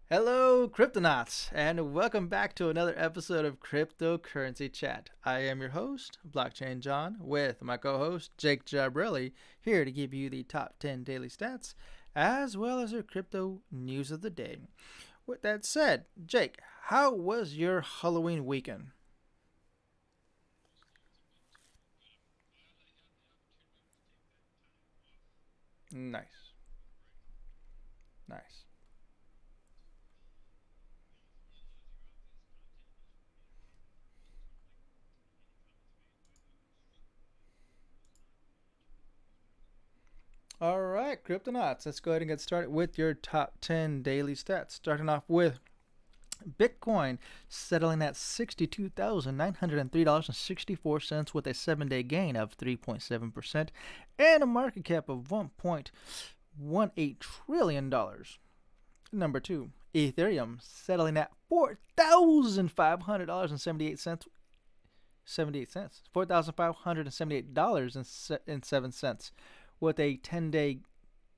Hello, Cryptonauts, and welcome back to another episode of Cryptocurrency Chat. I am your host, Blockchain John, with my co-host, Jake Jabrelli, here to give you the top 10 daily stats, as well as your crypto news of the day. With that said, Jake, how was your Halloween weekend? Nice, nice. All right, Cryptonauts, let's go ahead and get started with your top 10 daily stats. Starting off with Bitcoin settling at $62,903.64 with a 7-day gain of 3.7% and a market cap of $1.18 trillion. Number 2, Ethereum settling at $4,500.78 $4,578.07 with a 10-day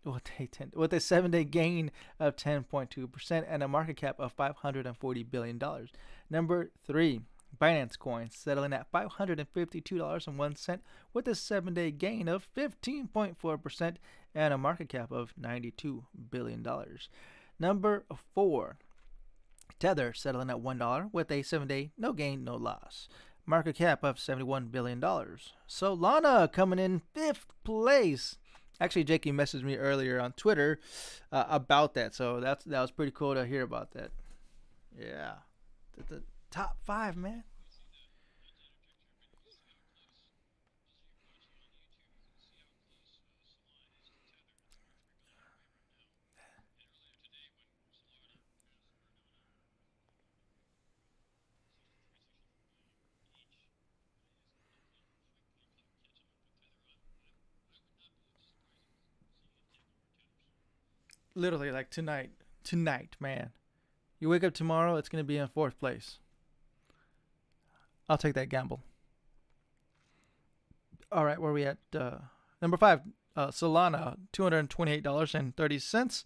with a 7-day gain of 10.2% and a market cap of $540 billion. Number 3, Binance Coin settling at $552.01 with a 7-day gain of 15.4% and a market cap of $92 billion. Number 4, Tether settling at $1 with a 7-day no gain, no loss. Market cap of $71 billion. Solana coming in 5th place. Actually, Jakey messaged me earlier on Twitter about that, so that was pretty cool to hear about that. Yeah, the top 5, man. Literally, like tonight, man. You wake up tomorrow, it's gonna be in 4th place. I'll take that gamble. All right, where are we at? Number 5, Solana, $228.30,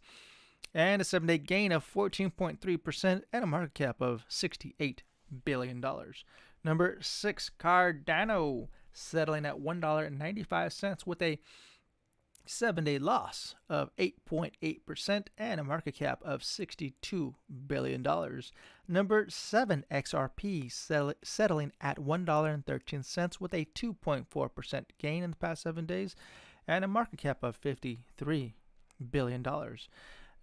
and a 7-day gain of 14.3% and a market cap of $68 billion. Number 6, Cardano, settling at $1.95 with a 7-day loss of 8.8% and a market cap of $62 billion. Number 7, XRP, settling at $1.13 with a 2.4% gain in the past 7 days and a market cap of $53 billion.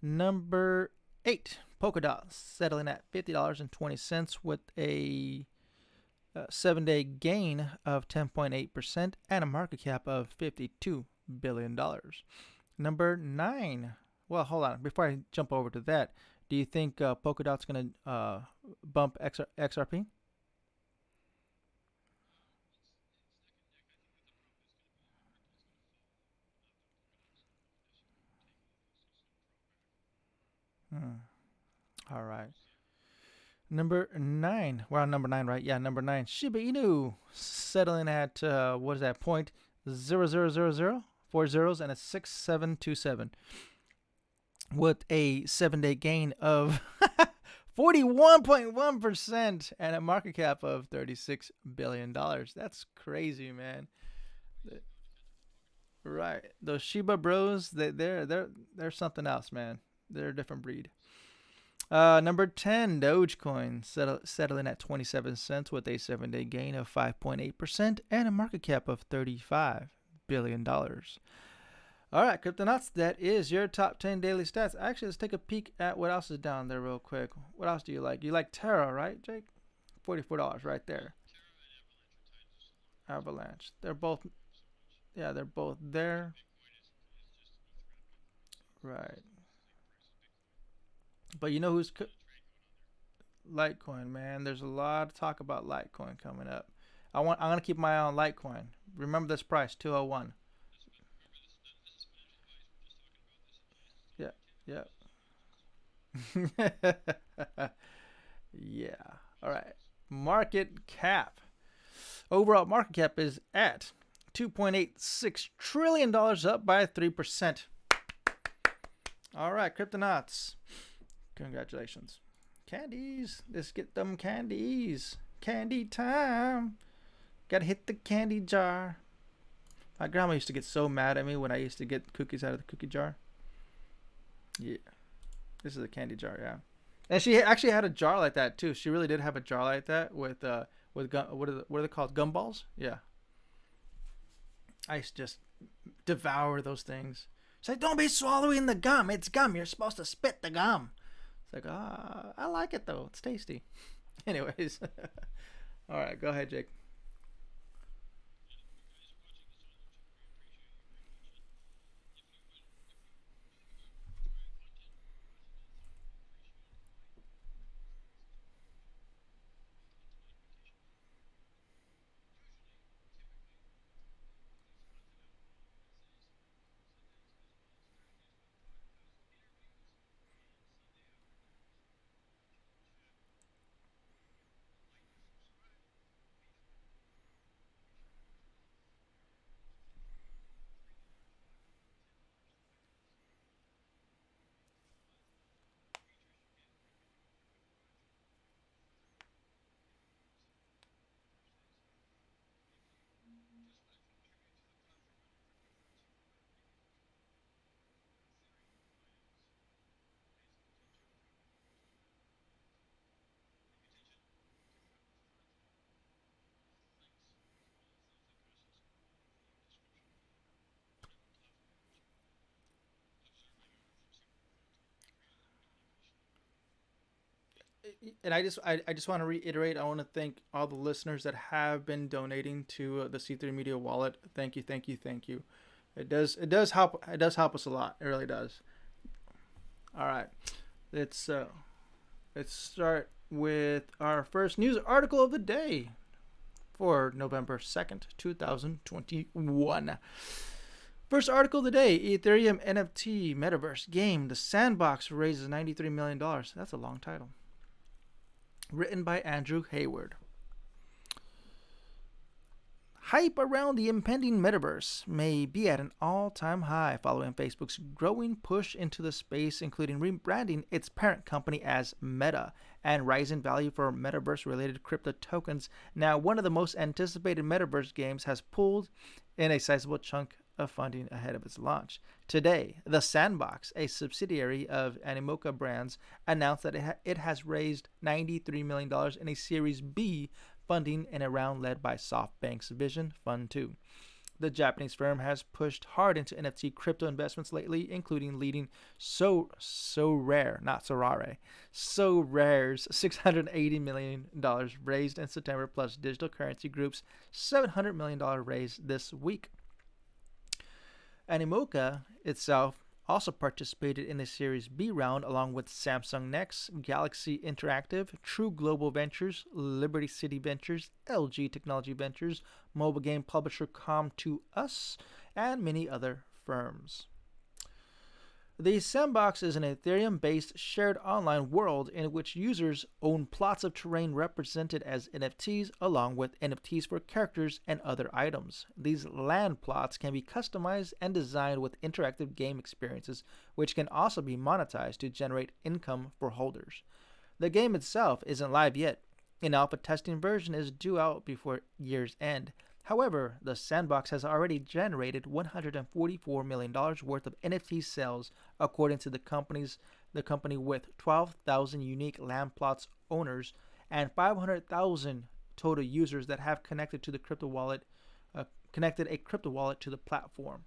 Number 8, Polkadot, settling at $50.20 with a 7-day gain of 10.8% and a market cap of $52 billion. Number 9. Well, hold on. Before I jump over to that, do you think Polkadot's going to bump XRP? Hmm. All right. Number 9. We're on number 9, right? Yeah, number 9. Shiba Inu settling at, what is that, point 0.0000, 4 zeros, and a 6727 with a 7-day gain of 41.1% and a market cap of $36 billion. That's crazy, man. Right. Those Shiba Bros, they're something else, man. They're a different breed. Number 10, Dogecoin, settling at 27 cents with a 7-day gain of 5.8% and a market cap of $35 billion. All right, Cryptonauts, that is your top 10 daily stats. Actually, let's take a peek at what else is down there real quick. What else do you like? You like Terra, right, Jake? $44 right there. Avalanche. They're both there. Right. But you know who's Litecoin, man. There's a lot of talk about Litecoin coming up. I'm gonna keep my eye on Litecoin. Remember this price, 201. Yeah, yeah. Yeah. All right. Market cap. Overall market cap is at $2.86 trillion dollars, up by 3%. All right, Cryptonauts. Congratulations. Candies. Let's get them candies. Candy time. Gotta hit the candy jar. My grandma used to get so mad at me when I used to get cookies out of the cookie jar. Yeah. This is a candy jar, yeah. And she actually had a jar like that too. She really did have a jar like that with what are they called? Gumballs? Yeah. I used to just devour those things. She's like, don't be swallowing the gum. It's gum. You're supposed to spit the gum. It's like, I like it though. It's tasty. Anyways. All right, go ahead, Jake. And I just want to reiterate. I want to thank all the listeners that have been donating to the C3 Media wallet. Thank you, thank you, thank you. It does help us a lot. It really does. All right, let's let's start with our first news article of the day for November 2nd, 2021. First article of the day: Ethereum NFT metaverse game The Sandbox raises $93 million. That's a long title. Written by Andrew Hayward. Hype around the impending metaverse may be at an all-time high following Facebook's growing push into the space, including rebranding its parent company as Meta and rising value for metaverse-related crypto tokens. Now, one of the most anticipated metaverse games has pulled in a sizable chunk of funding ahead of its launch. Today, The Sandbox, a subsidiary of Animoca Brands, announced that it has raised $93 million in a Series B funding in a round led by SoftBank's Vision Fund 2. The Japanese firm has pushed hard into NFT crypto investments lately, including leading Sorare, not Sorare, Sorare's $680 million raised in September, plus Digital Currency Group's $700 million raised this week. Animoca itself also participated in the Series B round along with Samsung Next, Galaxy Interactive, True Global Ventures, Liberty City Ventures, LG Technology Ventures, mobile game publisher Com2Us, and many other firms. The Sandbox is an Ethereum-based shared online world in which users own plots of terrain represented as NFTs, along with NFTs for characters and other items. These land plots can be customized and designed with interactive game experiences, which can also be monetized to generate income for holders. The game itself isn't live yet. An alpha testing version is due out before year's end. However, the Sandbox has already generated $144 million worth of NFT sales, according to the company with 12,000 unique land plots owners and 500,000 total users that have connected a crypto wallet to the platform.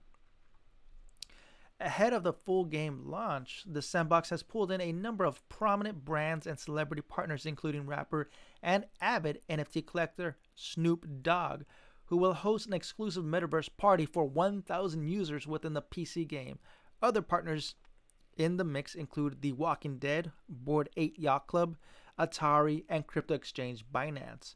Ahead of the full game launch, the Sandbox has pulled in a number of prominent brands and celebrity partners, including rapper and avid NFT collector Snoop Dogg, who will host an exclusive metaverse party for 1,000 users within the PC game. Other partners in the mix include The Walking Dead, Bored Ape Yacht Club, Atari, and crypto exchange Binance.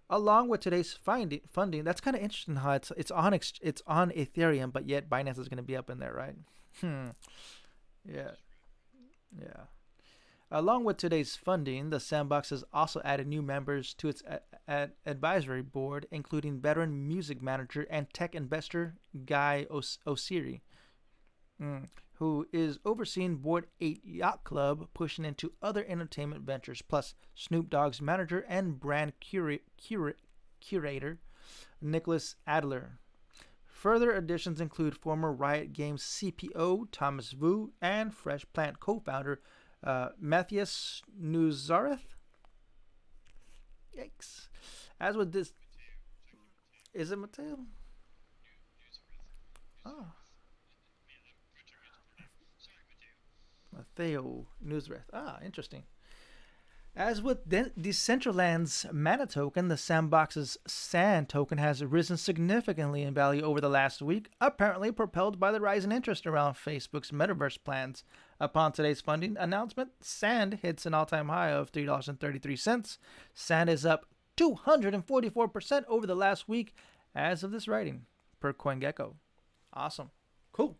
Along with today's funding, that's kind of interesting how it's on Ethereum, but yet Binance is going to be up in there, right? Yeah. Along with today's funding, the Sandbox has also added new members to its advisory board, including veteran music manager and tech investor Guy Oseary, who is overseeing Board 8 Yacht Club, pushing into other entertainment ventures, plus Snoop Dogg's manager and brand curator, Nicholas Adler. Further additions include former Riot Games CPO Thomas Vu and Fresh Plant co-founder Matthias Nuzareth. Yikes. As with this... Is it Mateo? Oh. Matteo Nuzareth. Ah, interesting. As with Decentraland's Mana token, the Sandbox's Sand token has risen significantly in value over the last week, apparently propelled by the rise in interest around Facebook's metaverse plans. Upon today's funding announcement, Sand hits an all-time high of $3.33. Sand is up 244% over the last week as of this writing, per CoinGecko. Awesome. Cool.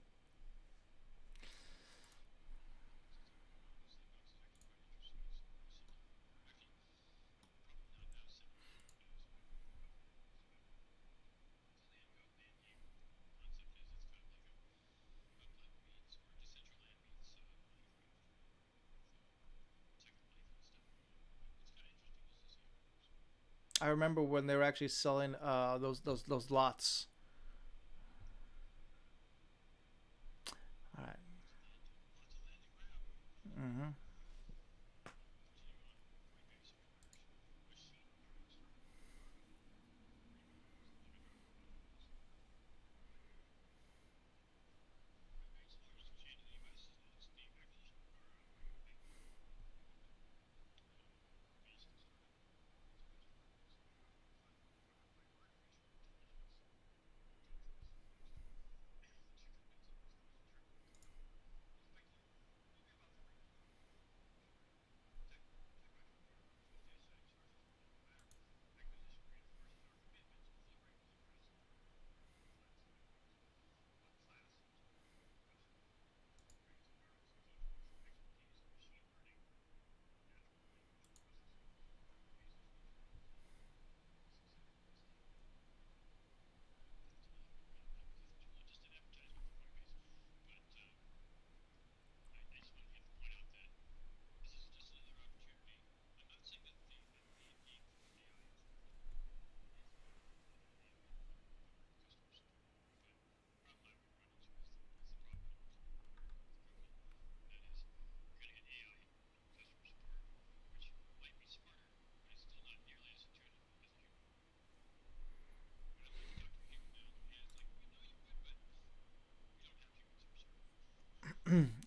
I remember when they were actually selling those lots. All right. Mm-hmm.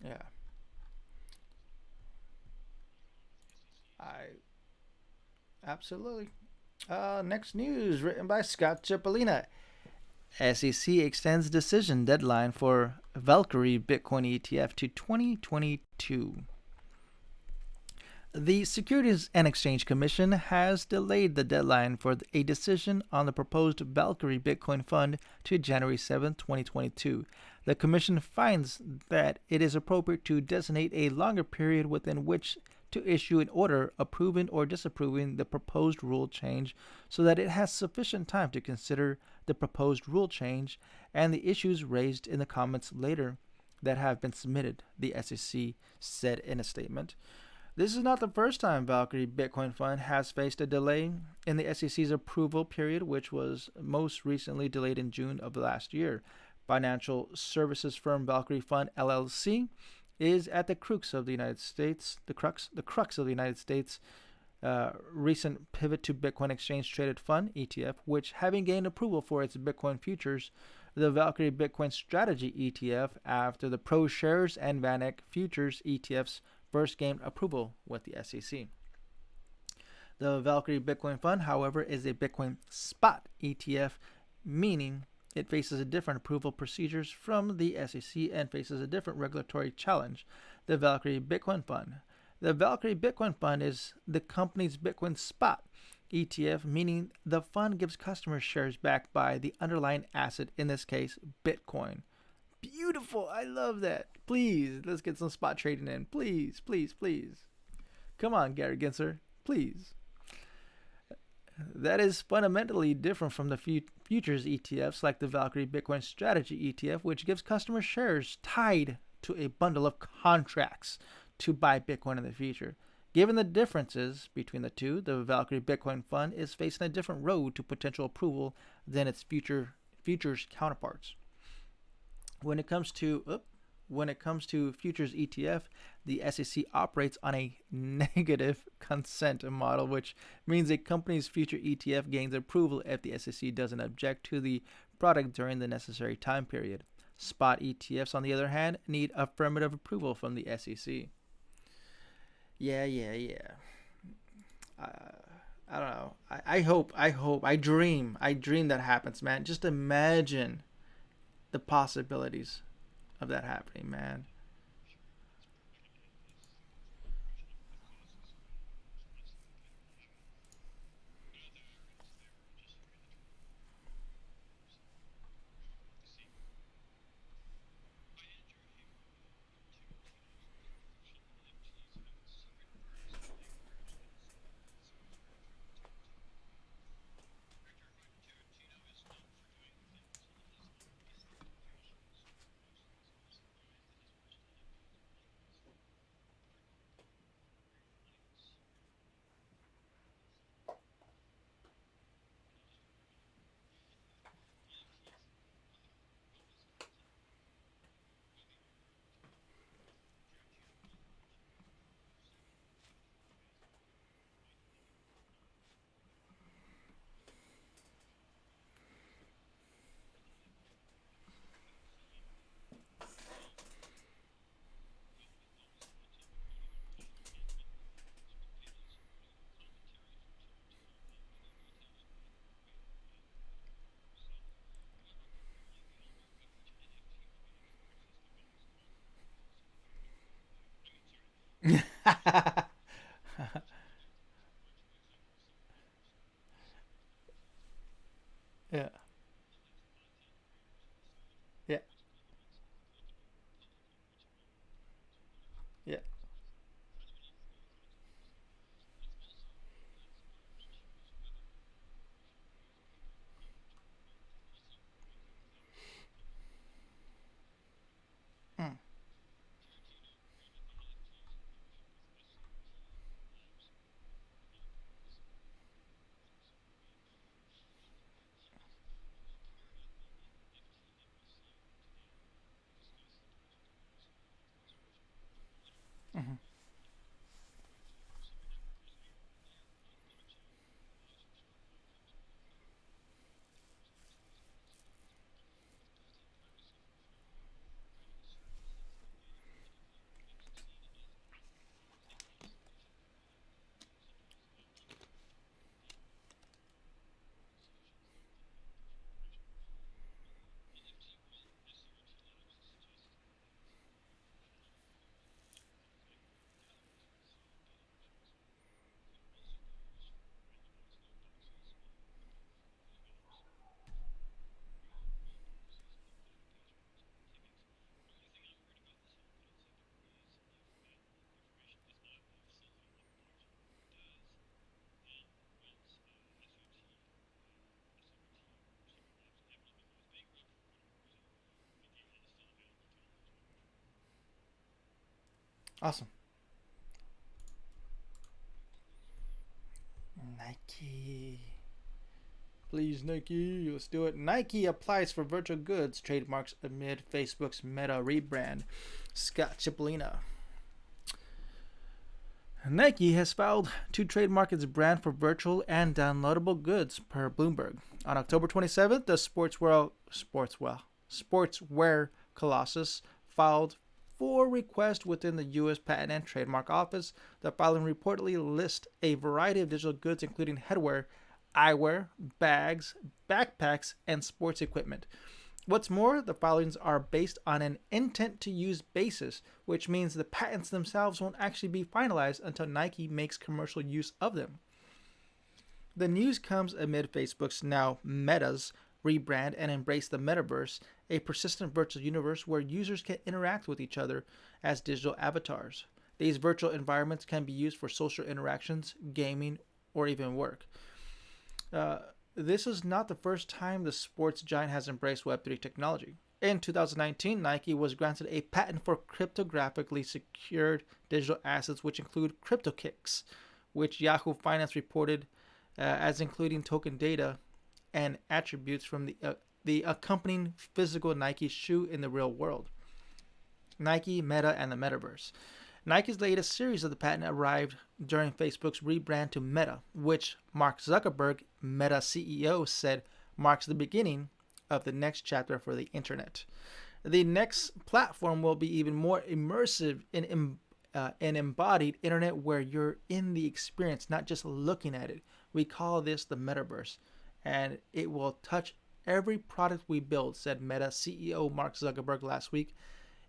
Yeah. I absolutely. Next news written by Scott Cipollina. SEC extends decision deadline for Valkyrie Bitcoin ETF to 2022. The Securities and Exchange Commission has delayed the deadline for a decision on the proposed Valkyrie Bitcoin Fund to January 7, 2022. The Commission finds that it is appropriate to designate a longer period within which to issue an order approving or disapproving the proposed rule change so that it has sufficient time to consider the proposed rule change and the issues raised in the comments later that have been submitted, the SEC said in a statement. This is not the first time Valkyrie Bitcoin Fund has faced a delay in the SEC's approval period, which was most recently delayed in June of last year. Financial services firm Valkyrie Fund LLC is at the crux of the United States, the crux of the United States recent pivot to Bitcoin Exchange Traded Fund ETF, which, having gained approval for its Bitcoin futures, the Valkyrie Bitcoin Strategy ETF after the Pro Shares and VanEck Futures ETFs first gained approval with the SEC. The Valkyrie Bitcoin Fund, however, is a Bitcoin spot ETF, meaning it faces a different approval procedures from the SEC and faces a different regulatory challenge. The Valkyrie Bitcoin Fund. The Valkyrie Bitcoin Fund is the company's Bitcoin spot ETF, meaning the fund gives customers shares backed by the underlying asset, in this case, Bitcoin. Beautiful. I love that. Please, let's get some spot trading in. Please, please, please. Come on, Gary Gensler. Please. That is fundamentally different from the futures ETFs like the Valkyrie Bitcoin Strategy ETF, which gives customers shares tied to a bundle of contracts to buy Bitcoin in the future. Given the differences between the two, the Valkyrie Bitcoin Fund is facing a different road to potential approval than its futures counterparts. When it comes to futures ETF, the SEC operates on a negative consent model, which means a company's future ETF gains approval if the SEC doesn't object to the product during the necessary time period. Spot ETFs, on the other hand, need affirmative approval from the SEC. Yeah. I don't know. I dream that happens, man. Just imagine the possibilities of that happening, man. Yeah. Yeah. Yeah. Mm. Mm-hmm. Awesome. Nike. Please, Nike, let's do it. Nike applies for virtual goods trademarks amid Facebook's Meta rebrand. Scott Cipollina. Nike has filed to trademark its brand for virtual and downloadable goods, per Bloomberg. On October 27th, the sportswear colossus filed for request within the U.S. Patent and Trademark Office. The filing reportedly lists a variety of digital goods, including headwear, eyewear, bags, backpacks, and sports equipment. What's more, the filings are based on an intent to use basis, which means the patents themselves won't actually be finalized until Nike makes commercial use of them. The news comes amid Facebook's, now Meta's, rebrand and embrace the metaverse, a persistent virtual universe where users can interact with each other as digital avatars. These virtual environments can be used for social interactions, gaming, or even work. This is not the first time the sports giant has embraced Web3 technology. In 2019, Nike was granted a patent for cryptographically secured digital assets, which include CryptoKicks, which Yahoo Finance reported as including token data and attributes from the accompanying physical Nike shoe in the real world. Nike, Meta, and the Metaverse. Nike's latest series of the patent arrived during Facebook's rebrand to Meta, which Mark Zuckerberg, Meta CEO, said marks the beginning of the next chapter for the internet. The next platform will be even more immersive in an embodied internet where you're in the experience, not just looking at it. We call this the metaverse, and it will touch every product we build, said Meta CEO Mark Zuckerberg last week.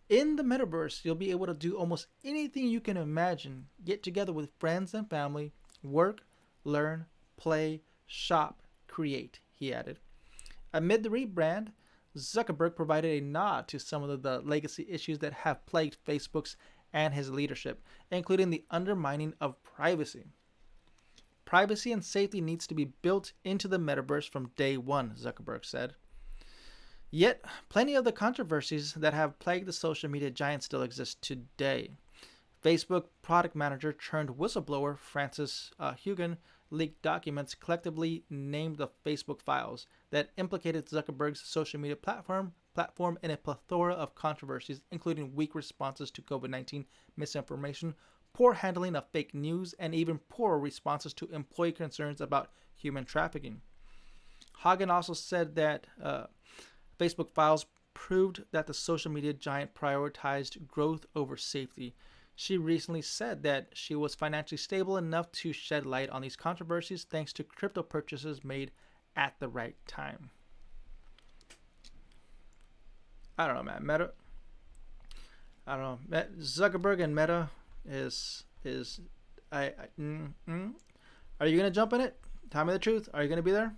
In the metaverse, you'll be able to do almost anything you can imagine, get together with friends and family, work, learn, play, shop, create, he added. Amid the rebrand, Zuckerberg provided a nod to some of the legacy issues that have plagued Facebook's and his leadership, including the undermining of privacy. Privacy and safety needs to be built into the metaverse from day one, Zuckerberg said. Yet, plenty of the controversies that have plagued the social media giant still exist today. Facebook product manager turned whistleblower Francis Haugen leaked documents collectively named the Facebook files that implicated Zuckerberg's social media platform in a plethora of controversies, including weak responses to COVID-19 misinformation, poor handling of fake news, and even poorer responses to employee concerns about human trafficking. Haugen also said that Facebook files proved that the social media giant prioritized growth over safety. She recently said that she was financially stable enough to shed light on these controversies thanks to crypto purchases made at the right time. I don't know, man. Meta. I don't know. Zuckerberg and Meta is. Are you gonna jump in it? Tell me the truth. Are you gonna be there?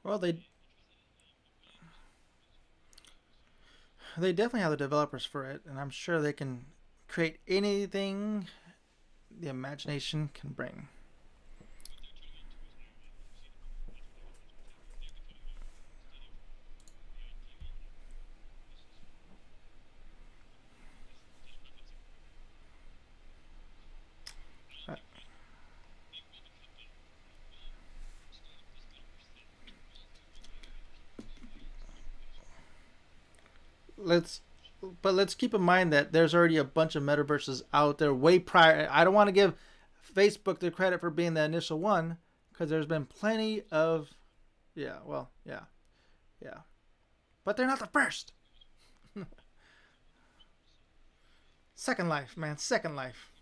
Well, they definitely have the developers for it, and I'm sure they can create anything the imagination can bring. Uh, let's let's keep in mind that there's already a bunch of metaverses out there way prior. I don't want to give Facebook the credit for being the initial one because there's been plenty of yeah, yeah, but they're not the first. Second Life, man, Second Life.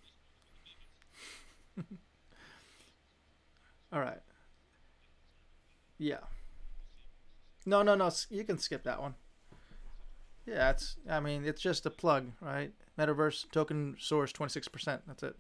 All right, yeah, no, you can skip that one. Yeah, it's just a plug, right? Metaverse token source 26%. That's it.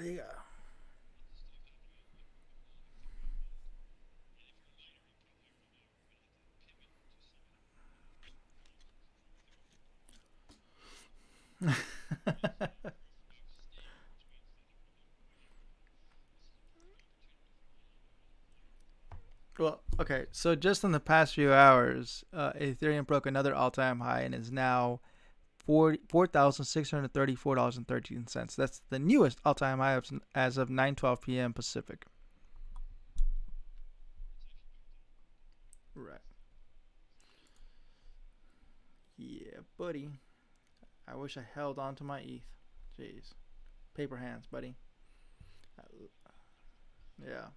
Yeah. Well, okay. So just in the past few hours, Ethereum broke another all-time high and is now $4,634.13. That's the newest all-time high as of 9:12 p.m. Pacific. Right. Yeah, buddy. I wish I held on to my ETH. Jeez. Paper hands, buddy. Yeah.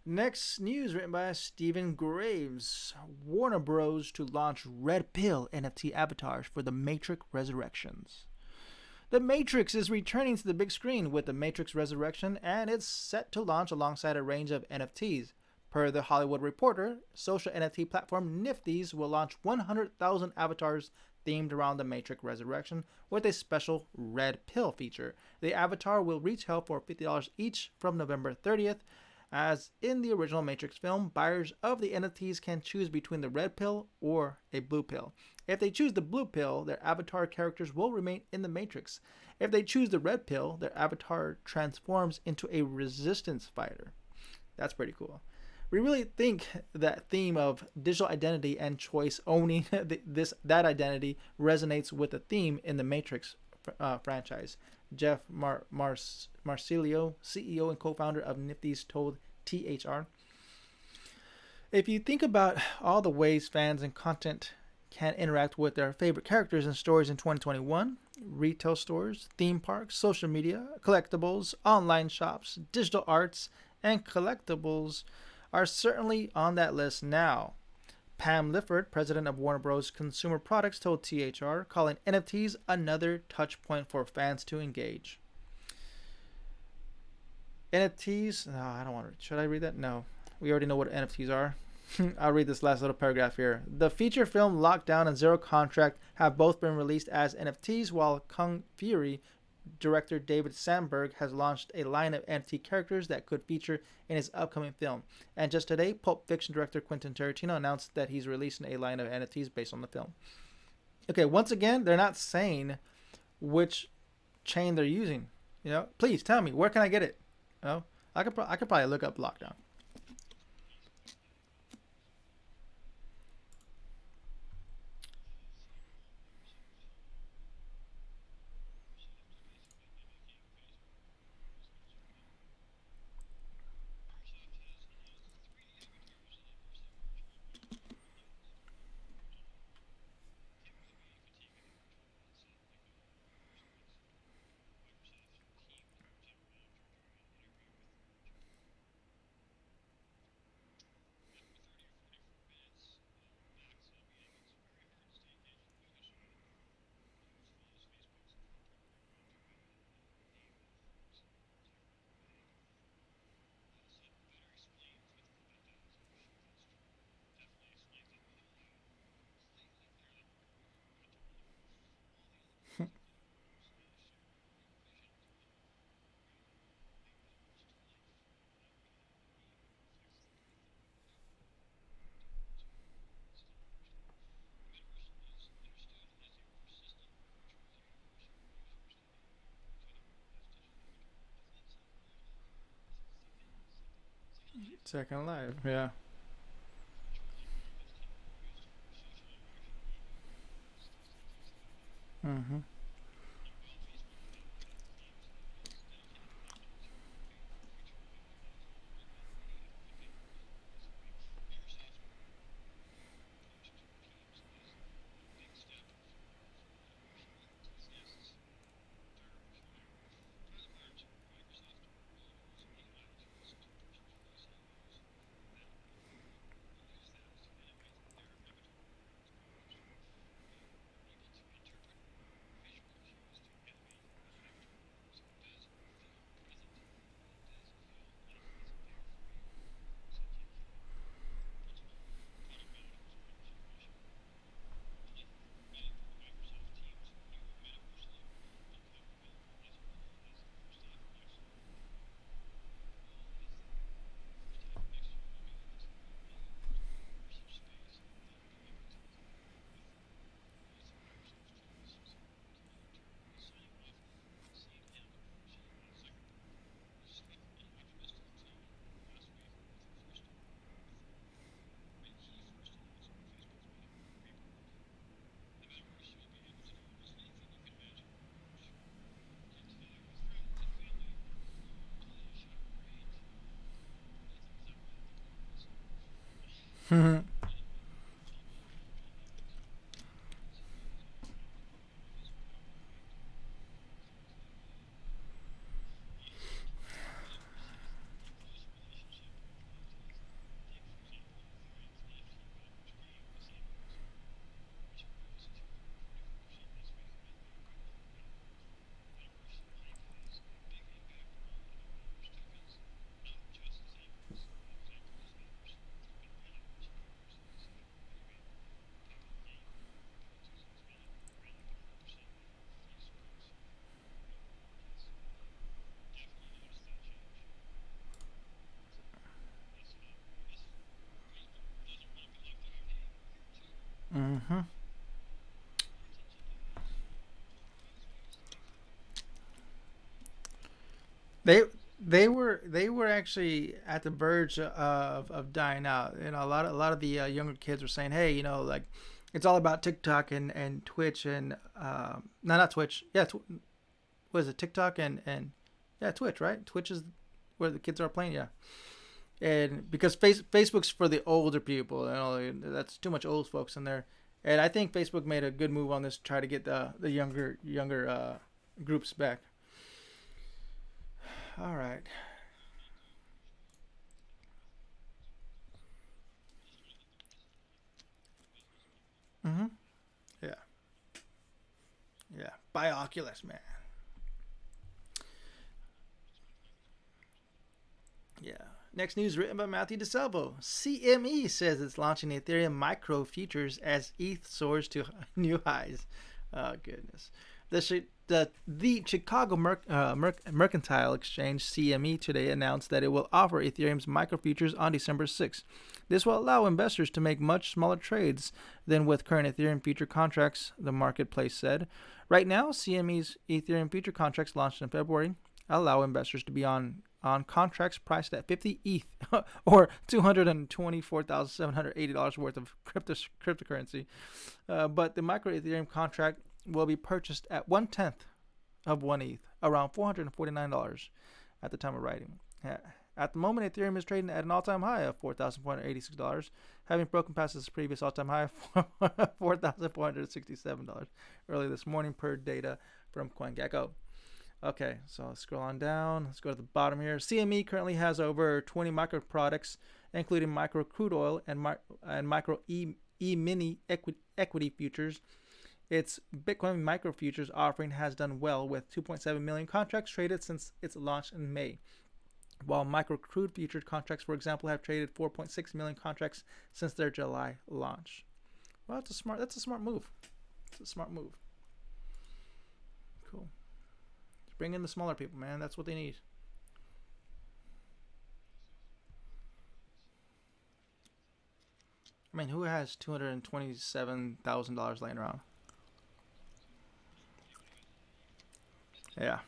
Next news written by Stephen Graves. Warner Bros. To launch Red Pill NFT avatars for The Matrix Resurrections. The Matrix is returning to the big screen with The Matrix Resurrection, and it's set to launch alongside a range of NFTs. Per The Hollywood Reporter, social NFT platform Nifty's will launch 100,000 avatars themed around The Matrix Resurrection with a special Red Pill feature. The avatar will retail for $50 each from November 30th. As in the original Matrix film, buyers of the NFTs can choose between the red pill or a blue pill. If they choose the blue pill, their avatar characters will remain in the Matrix. If they choose the red pill, their avatar transforms into a resistance fighter. That's pretty cool. We really think that theme of digital identity and choice owning that identity resonates with the theme in the Matrix franchise. Jeff Marcilio, CEO and co-founder of Nifty's, told THR. If you think about all the ways fans and content can interact with their favorite characters and stories in 2021, retail stores, theme parks, social media, collectibles, online shops, digital arts, and collectibles are certainly on that list now. Pam Lifford, president of Warner Bros. Consumer Products, told THR, calling NFTs another touch point for fans to engage. NFTs, no, I don't want to. Should I read that? No. We already know what NFTs are. I'll read this last little paragraph here. The feature film Lockdown and Zero Contract have both been released as NFTs, while Kung Fury director David Sandberg has launched a line of NFT characters that could feature in his upcoming film. And just today, Pulp Fiction director Quentin Tarantino announced that he's releasing a line of NFTs based on the film. Okay, once again, they're not saying which chain they're using. Please tell me, where can I get it? I could probably look up Lockdown. Second Life, yeah. Mm-hmm. Mm-hmm. They they were actually at the verge of dying out. You know, a lot of the younger kids were saying, "Hey, you know, like it's all about TikTok and Twitch and no, not Twitch. Yeah, what is it? TikTok and yeah, Twitch, right? Twitch is where the kids are playing. Yeah, and because Facebook's for the older people, you know, that's too much old folks in there. And I think Facebook made a good move on this, to try to get the younger groups back. All right. Mm-hmm. Yeah. Yeah. Buy Oculus, man. Yeah. Next news written by Matthew DeSalvo. CME says it's launching Ethereum micro futures as ETH soars to new highs. Oh goodness. The Chicago Mercantile Exchange (CME) today announced that it will offer Ethereum's micro futures on December 6th. This will allow investors to make much smaller trades than with current Ethereum future contracts, the marketplace said. Right now, CME's Ethereum future contracts launched in February allow investors to be on contracts priced at 50 ETH or $224,780 worth of cryptocurrency. But the micro Ethereum contract will be purchased at 1/10 of 1 ETH, around $449 at the time of writing. At the moment, Ethereum is trading at an all-time high of $4,486, having broken past its previous all-time high of $4,467 early this morning per data from CoinGecko. Okay, so let's scroll on down. Let's go to the bottom here. CME currently has over 20 micro products, including micro crude oil and micro mini equity futures. Its Bitcoin micro futures offering has done well, with 2.7 million contracts traded since its launch in May. While micro crude futures contracts, for example, have traded 4.6 million contracts since their July launch. Well, that's a smart move. It's a smart move. Cool. Bring in the smaller people, man. That's what they need. I mean, who has $227,000 laying around? Yeah.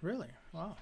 Really? Wow.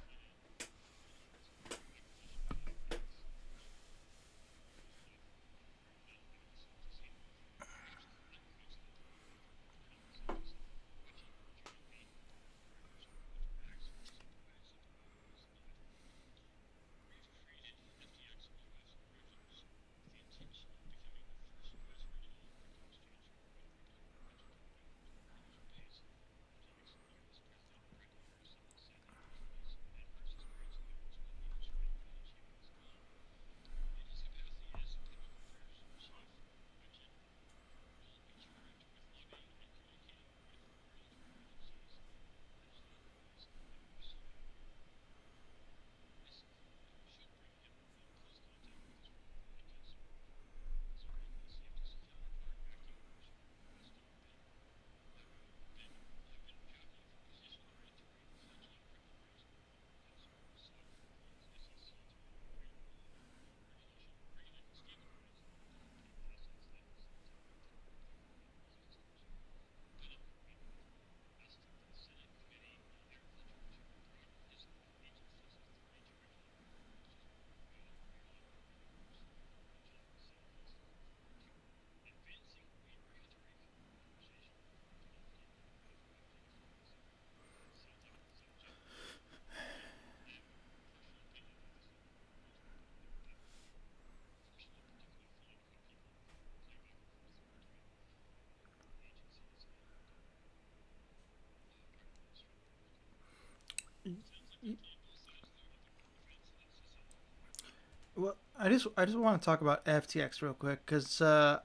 Well, I just want to talk about FTX real quick because I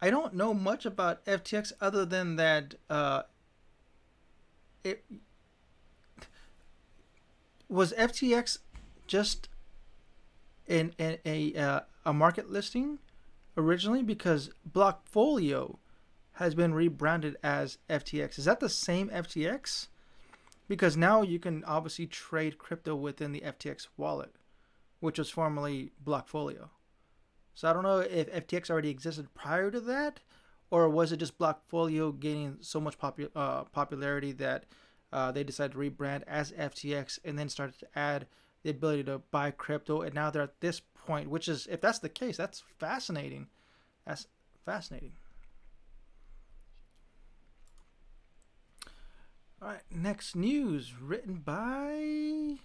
don't know much about FTX other than that it was FTX just in a market listing originally, because Blockfolio has been rebranded as FTX. Is that the same FTX? Because now you can obviously trade crypto within the FTX wallet, which was formerly Blockfolio. So I don't know if FTX already existed prior to that, or was it just Blockfolio gaining so much popularity that they decided to rebrand as FTX and then started to add the ability to buy crypto, and now they're at this point, which is, if that's the case, that's fascinating. That's fascinating. All right, next news written by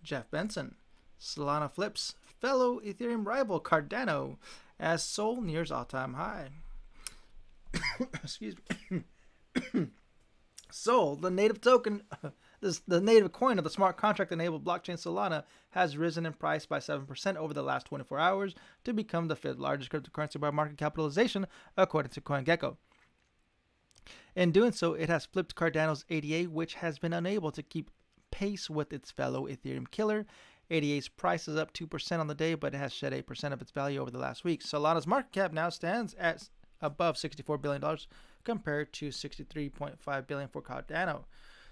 Jeff Benson. Solana flips fellow Ethereum rival Cardano as Sol nears all-time high. Excuse me. Sol, the native token, the native coin of the smart contract-enabled blockchain Solana, has risen in price by 7% over the last 24 hours to become the fifth largest cryptocurrency by market capitalization, according to CoinGecko. In doing so, it has flipped Cardano's ADA, which has been unable to keep pace with its fellow Ethereum killer. ADA's price is up 2% on the day, but it has shed 8% of its value over the last week. Solana's market cap now stands at above $64 billion compared to $63.5 billion for Cardano.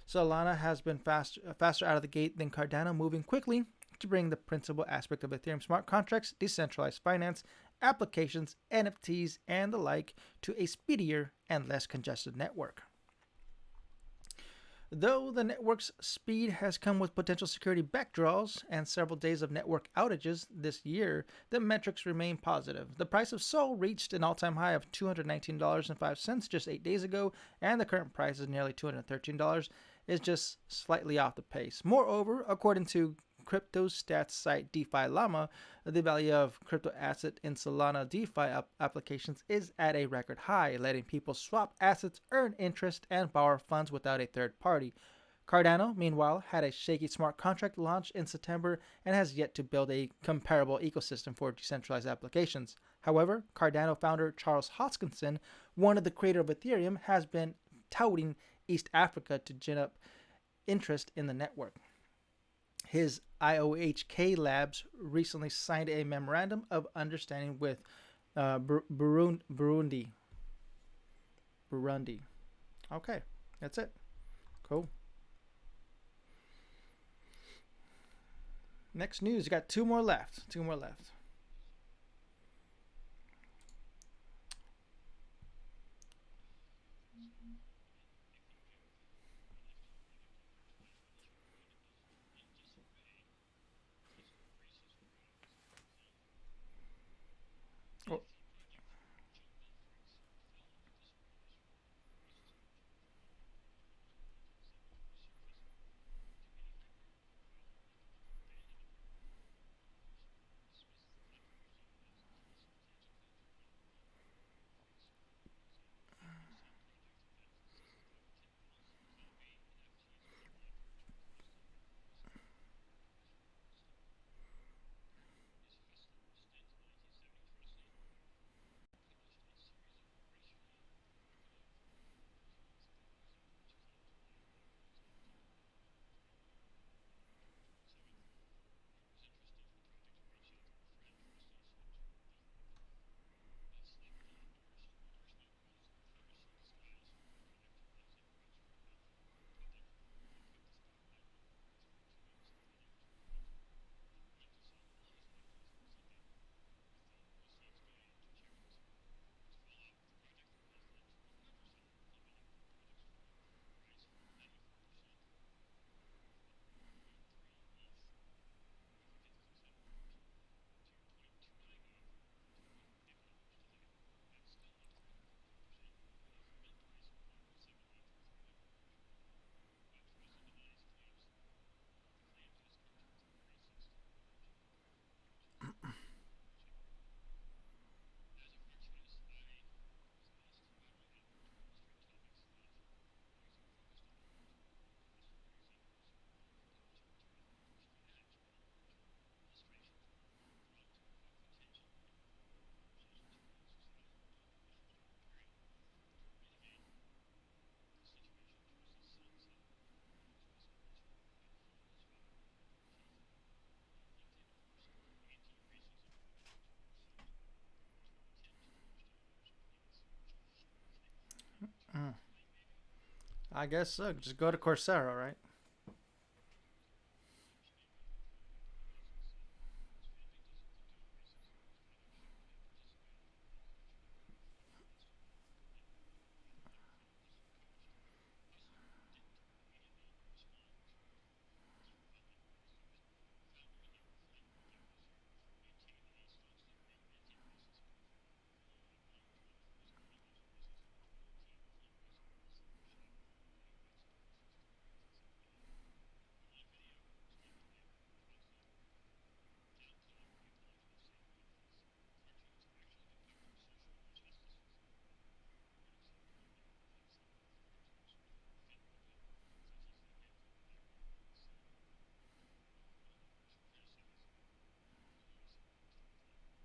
Solana has been faster out of the gate than Cardano, moving quickly to bring the principal aspect of Ethereum smart contracts, decentralized finance, applications, NFTs, and the like to a speedier and less congested network. Though the network's speed has come with potential security backdraws and several days of network outages this year, the metrics remain positive. The price of Sol reached an all-time high of $219.05 just 8 days ago, and the current price is nearly $213, is just slightly off the pace. Moreover, according to crypto stats site DeFi Llama, the value of crypto asset in Solana DeFi applications is at a record high, letting people swap assets, earn interest, and borrow funds without a third party. Cardano, meanwhile, had a shaky smart contract launch in September and has yet to build a comparable ecosystem for decentralized applications. However, Cardano founder Charles Hoskinson, one of the creators of Ethereum, has been touting East Africa to gin up interest in the network. His IOHK Labs recently signed a memorandum of understanding with Burundi. Okay, that's it. Cool. Next news. You got two more left. I guess so. Just go to Coursera, right?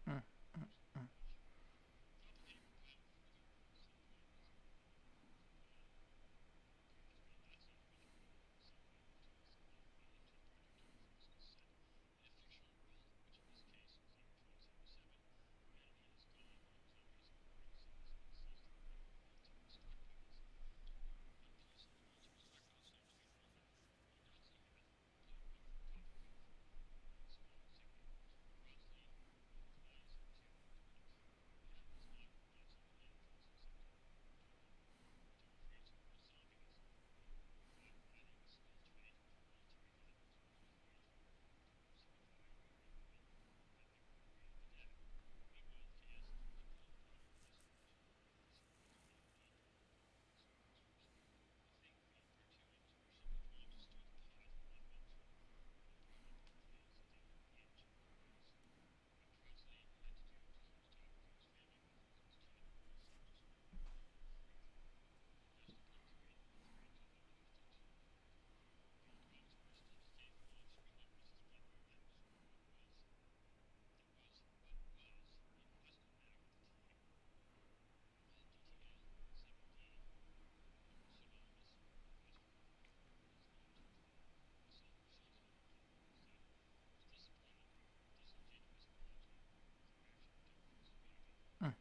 Mm, mm, mm. Mm.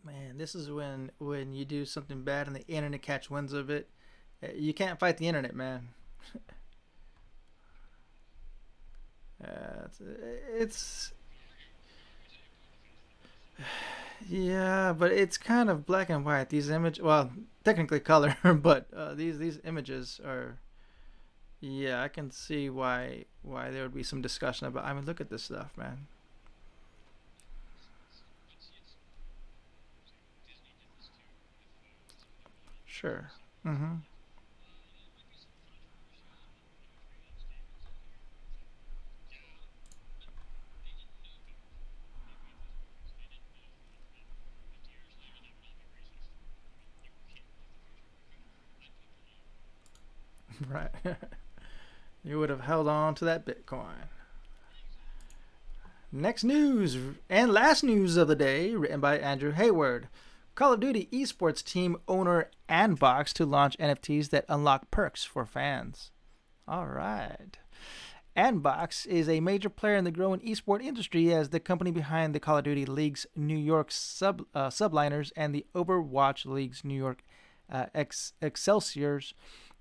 Man, this is when you do something bad and the internet catch winds of it. You can't fight the internet, man. It's yeah, but it's kind of black and white. These image, well, technically color, but these images are. Yeah, I can see why there would be some discussion about. I mean, look at this stuff, man. Sure. Mm-hmm. Right. You would have held on to that Bitcoin. Next news and last news of the day, written by Andrew Hayward. Call of Duty esports team owner Andbox to launch NFTs that unlock perks for fans. All right. Andbox is a major player in the growing esport industry as the company behind the Call of Duty League's New York Subliners and the Overwatch League's New York Excelsiors,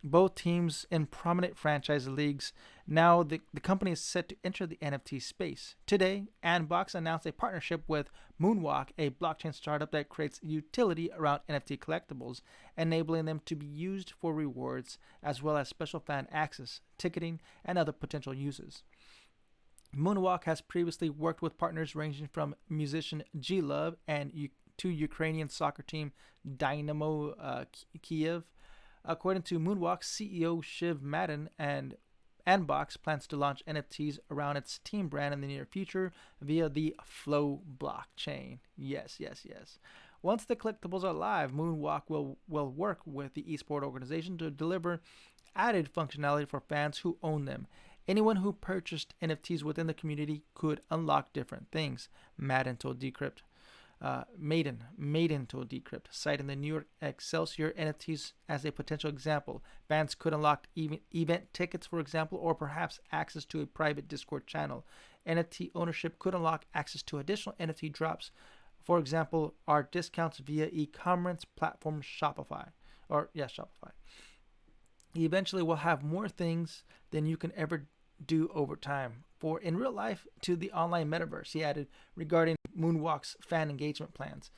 both teams in prominent franchise leagues. Now, the company is set to enter the NFT space. Today, Andbox announced a partnership with Moonwalk, a blockchain startup that creates utility around NFT collectibles, enabling them to be used for rewards as well as special fan access, ticketing, and other potential uses. Moonwalk has previously worked with partners ranging from musician G Love and to Ukrainian soccer team Dynamo Kiev. According to Moonwalk CEO Shiv Madden, and Andbox plans to launch NFTs around its team brand in the near future via the Flow blockchain. Yes, yes, yes. Once the collectibles are live, Moonwalk will work with the esport organization to deliver added functionality for fans who own them. Anyone who purchased NFTs within the community could unlock different things, Madden told Decrypt. Maiden told Decrypt, citing the New York Excelsior NFTs as a potential example. Fans could unlock event tickets, for example, or perhaps access to a private Discord channel. NFT ownership could unlock access to additional NFT drops, for example, our discounts via e-commerce platform Shopify. Shopify. Eventually, we'll have more things than you can ever do over time. For in real life to the online metaverse, he added regarding Moonwalk's fan engagement plans.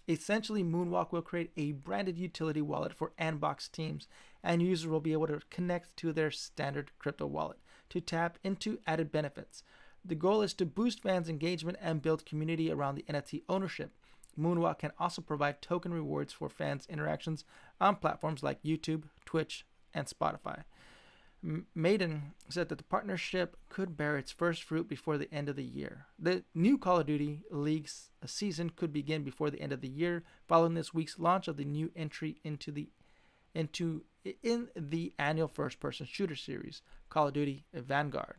Essentially, Moonwalk will create a branded utility wallet for Andbox teams, and users will be able to connect to their standard crypto wallet to tap into added benefits. The goal is to boost fans' engagement and build community around the NFT ownership. Moonwalk can also provide token rewards for fans' interactions on platforms like YouTube, Twitch, and Spotify. Maiden said that the partnership could bear its first fruit before the end of the year. The new Call of Duty League's season could begin before the end of the year, following this week's launch of the new entry in the annual first-person shooter series, Call of Duty Vanguard.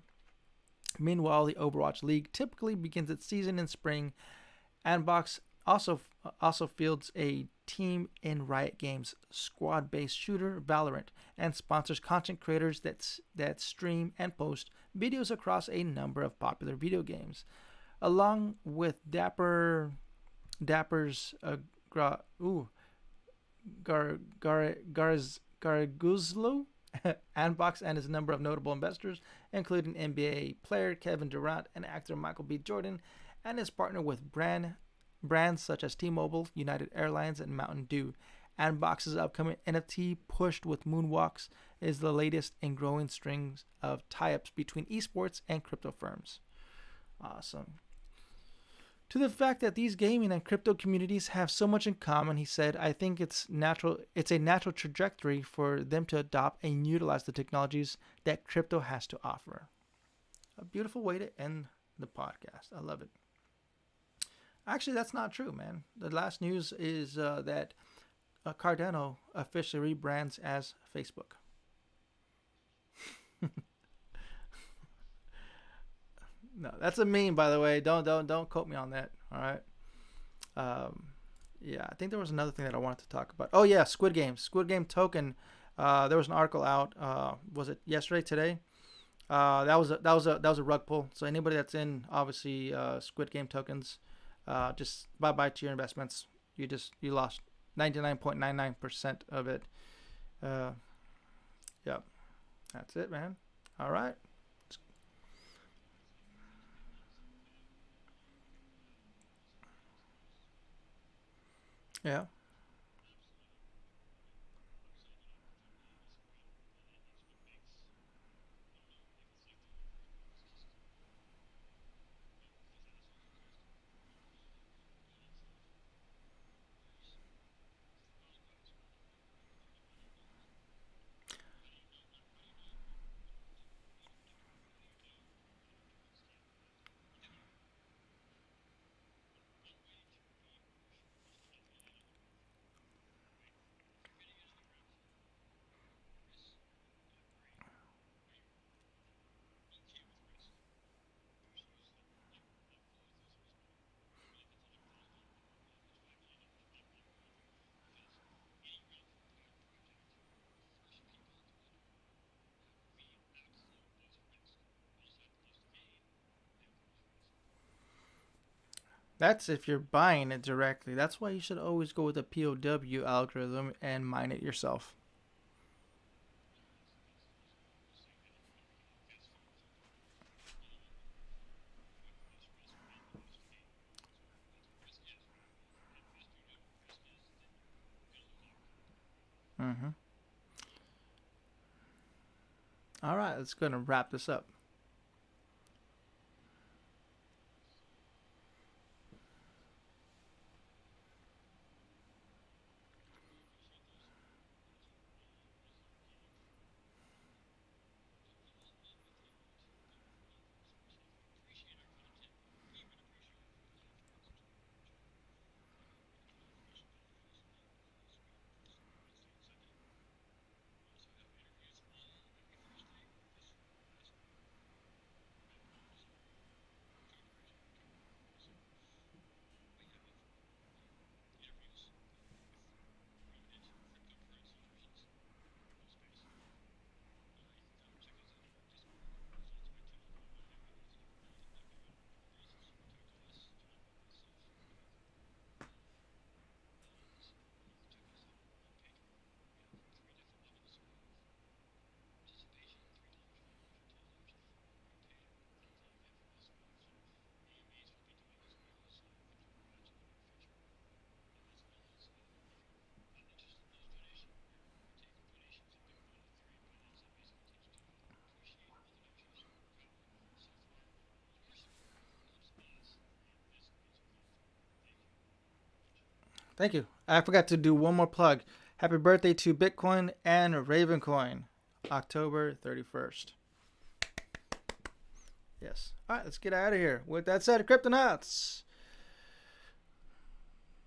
Meanwhile, the Overwatch League typically begins its season in spring. Andbox also fields a team in Riot Games' squad-based shooter Valorant, and sponsors content creators that stream and post videos across a number of popular video games. Along with Garaguzlo, Andbox and his number of notable investors, including NBA player Kevin Durant and actor Michael B. Jordan, and is partnered with brands such as T-Mobile, United Airlines, and Mountain Dew. Andbox's upcoming NFT, pushed with Moonwalks, is the latest in growing strings of tie-ups between esports and crypto firms. Awesome. To the fact that these gaming and crypto communities have so much in common, he said, I think it's a natural trajectory for them to adopt and utilize the technologies that crypto has to offer. A beautiful way to end the podcast. I love it. Actually, that's not true, man. The last news is that Cardano officially rebrands as Facebook. No, that's a meme, by the way. Don't quote me on that. All right. Yeah, I think there was another thing that I wanted to talk about. Oh yeah, Squid Game token. There was an article out. Was it yesterday? Today? That was a rug pull. So anybody that's in obviously Squid Game tokens, just bye to your investments. You lost 99.99% of it. Yep, that's it, man. All right. Yeah. That's if you're buying it directly. That's why you should always go with a POW algorithm and mine it yourself. Mm-hmm. All right, let's go and wrap this up. Thank you. I forgot to do one more plug. Happy birthday to Bitcoin and Ravencoin, October 31st. Yes. All right, let's get out of here. With that said, Cryptonauts,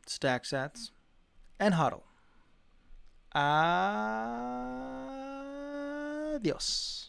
stack SATS and HODL. Adios.